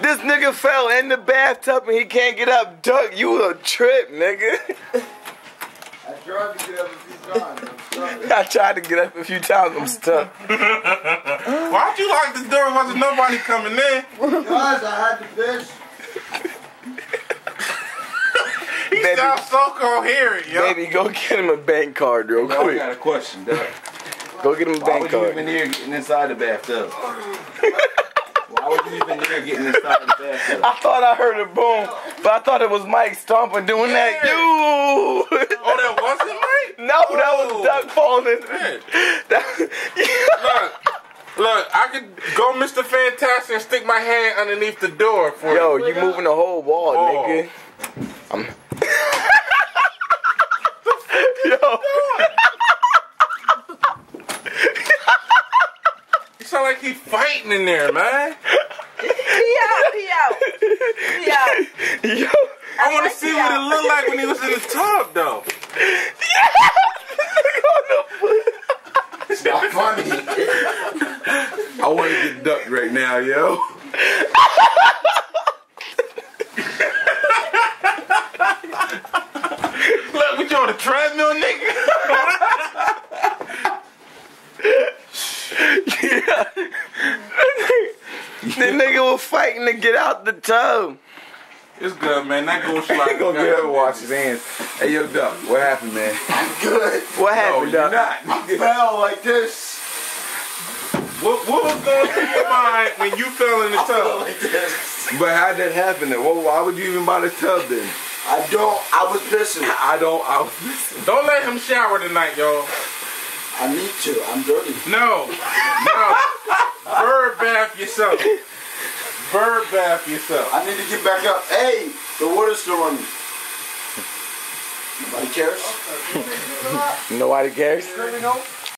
This nigga fell in the bathtub and he can't get up. Duck, you a trip, nigga. I tried to get up a few times. I tried to get up a few times. I'm stuck. Why'd you lock the door? Wasn't nobody coming in? Guys, I had to fish. He sounds so coherent, yo. Baby, go get him a bank card real I quick. got a question, Doug. Go get him a Why bank would you card. even here getting inside the bathtub? Why would you even here getting inside the bathtub? I thought I heard a boom, but I thought it was Mike stomping doing that. You. Oh, that wasn't Mike? No, that was Duck falling. Look, I could go Mr. Fantastic and stick my hand underneath the door for Yo, you. you moving the whole wall, nigga. Yo. You sound like he's fighting in there, man. He out. Yo. I want to see what it looked like when he was in the tub, though. It's not funny. I want to get ducked right now, yo. Look, we you on a treadmill, nigga? Yeah. The nigga was fighting to get out the tub. It's good, man. That goes like He gonna get up and wash his hands. Hey, yo, Duck, what happened, man? Good. What happened, You're Duck? not. I fell like this. What was going through your mind when you fell in the I fell tub? like this. But how'd that happen then? Well, why would you even buy the tub then? I was pissing. I was Don't let him shower tonight, y'all. I need to. I'm dirty. No. Bird bath yourself. Bird bath yourself. I need to get back up. Hey, the water's still running. Nobody cares? Nobody cares? Let me know.